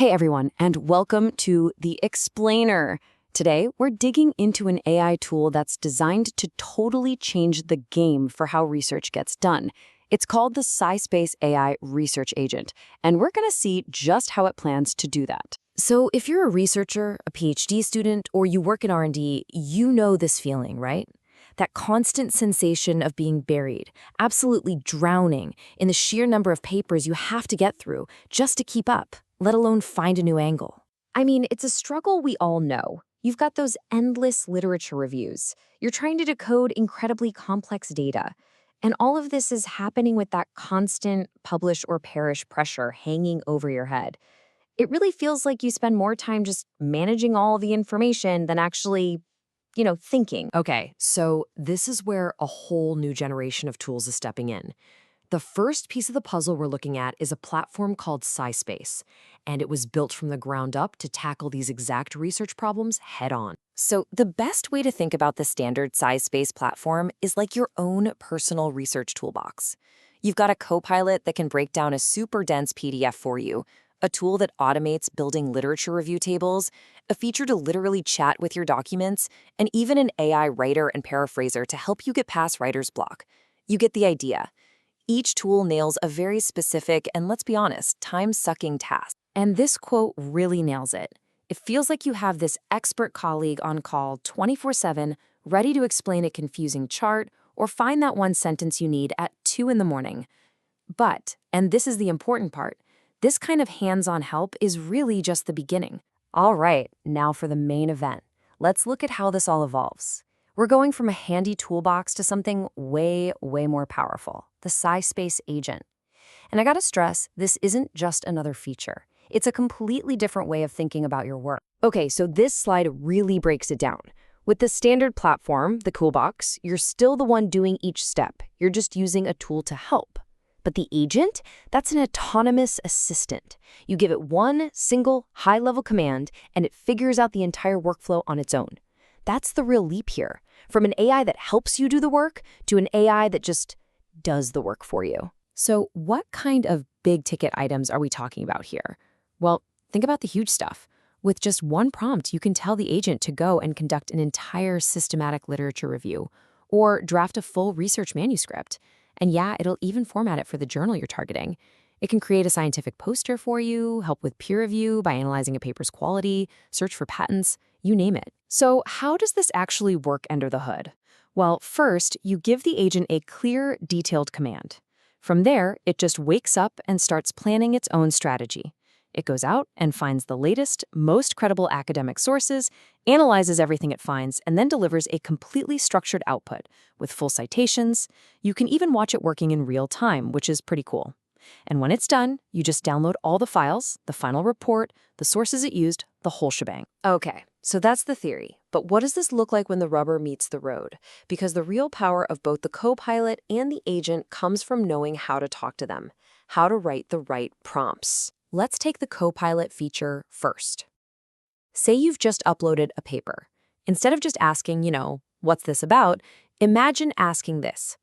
Hey everyone, and welcome to The Explainer. Today, we're digging into an AI tool that's designed to totally change the game for how research gets done. It's called the SciSpace AI Research Agent, and we're going to see just how it plans to do that. So if you're a researcher, a PhD student, or you work in R&D, you know this feeling, right? That constant sensation of being buried, absolutely drowning in the sheer number of papers you have to get through just to keep up, let alone find a new angle. I mean, it's a struggle we all know. You've got those endless literature reviews. You're trying to decode incredibly complex data. And all of this is happening with that constant publish or perish pressure hanging over your head. It really feels like you spend more time just managing all the information than actually, thinking. Okay, so this is where a whole new generation of tools is stepping in. The first piece of the puzzle we're looking at is a platform called SciSpace, and it was built from the ground up to tackle these exact research problems head-on. So the best way to think about the standard SciSpace platform is like your own personal research toolbox. You've got a co-pilot that can break down a super dense PDF for you, a tool that automates building literature review tables, a feature to literally chat with your documents, and even an AI writer and paraphraser to help you get past writer's block. You get the idea. Each tool nails a very specific and, let's be honest, time-sucking task. And this quote really nails it. It feels like you have this expert colleague on call 24/7, ready to explain a confusing chart or find that one sentence you need at 2 in the morning. But, and this is the important part, this kind of hands-on help is really just the beginning. All right, now for the main event. Let's look at how this all evolves. We're going from a handy toolbox to something way, way more powerful, the SciSpace Agent. And I gotta stress, this isn't just another feature. It's a completely different way of thinking about your work. Okay, so this slide really breaks it down. With the standard platform, the toolbox, you're still the one doing each step. You're just using a tool to help. But the agent, that's an autonomous assistant. You give it one single high-level command, and it figures out the entire workflow on its own. That's the real leap here, from an AI that helps you do the work to an AI that just does the work for you. So what kind of big-ticket items are we talking about here? Well, think about the huge stuff. With just one prompt, you can tell the agent to go and conduct an entire systematic literature review or draft a full research manuscript. And yeah, it'll even format it for the journal you're targeting. It can create a scientific poster for you, help with peer review by analyzing a paper's quality, search for patents, you name it. So how does this actually work under the hood? Well, first, you give the agent a clear, detailed command. From there, it just wakes up and starts planning its own strategy. It goes out and finds the latest, most credible academic sources, analyzes everything it finds, and then delivers a completely structured output with full citations. You can even watch it working in real time, which is pretty cool. And when it's done, you just download all the files, the final report, the sources it used, the whole shebang. Okay, so that's the theory. But what does this look like when the rubber meets the road? Because the real power of both the co-pilot and the agent comes from knowing how to talk to them, how to write the right prompts. Let's take the co-pilot feature first. Say you've just uploaded a paper. Instead of just asking, what's this about, imagine asking this.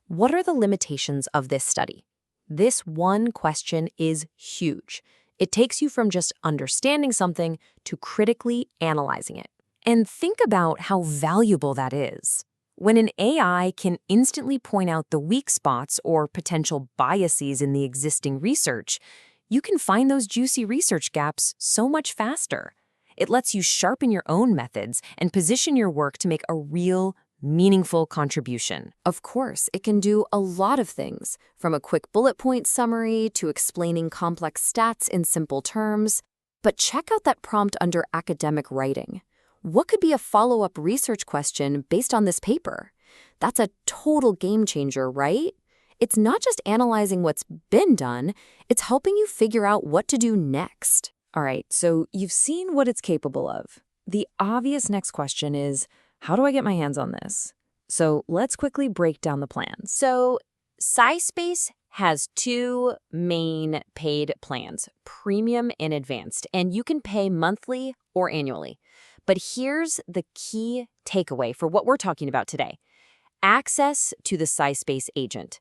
What are the limitations of this study? This one question is huge. It takes you from just understanding something to critically analyzing it. And think about how valuable that is. When an AI can instantly point out the weak spots or potential biases in the existing research, you can find those juicy research gaps so much faster. It lets you sharpen your own methods and position your work to make a real, meaningful contribution. Of course, it can do a lot of things, from a quick bullet point summary to explaining complex stats in simple terms. But check out that prompt under academic writing. What could be a follow-up research question based on this paper? That's a total game changer, right? It's not just analyzing what's been done, it's helping you figure out what to do next. All right, so you've seen what it's capable of. The obvious next question is, how do I get my hands on this? So let's quickly break down the plans. So SciSpace has two main paid plans, Premium and Advanced, and you can pay monthly or annually. But here's the key takeaway for what we're talking about today. Access to the SciSpace Agent.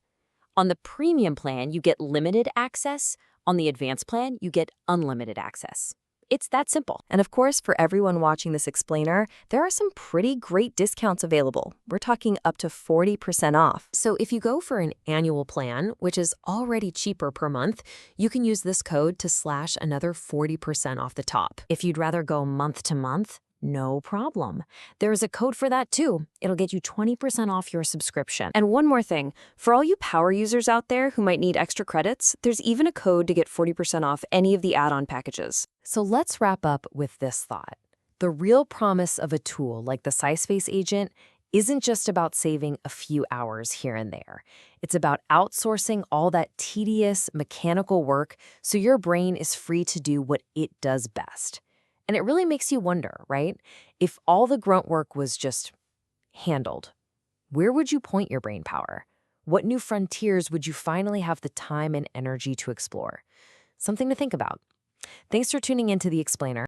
On the Premium plan, you get limited access, On the advanced plan, you get unlimited access. It's that simple. And of course, for everyone watching this explainer, there are some pretty great discounts available. We're talking up to 40% off. So if you go for an annual plan, which is already cheaper per month, you can use this code to slash another 40% off the top. If you'd rather go month to month, no problem. There's a code for that too. It'll get you 20% off your subscription. And one more thing, for all you power users out there who might need extra credits, there's even a code to get 40% off any of the add-on packages. So let's wrap up with this thought. The real promise of a tool like the SciSpace Agent isn't just about saving a few hours here and there. It's about outsourcing all that tedious, mechanical work so your brain is free to do what it does best. And it really makes you wonder, right? If all the grunt work was just handled, where would you point your brain power? What new frontiers would you finally have the time and energy to explore? Something to think about. Thanks for tuning in to The Explainer.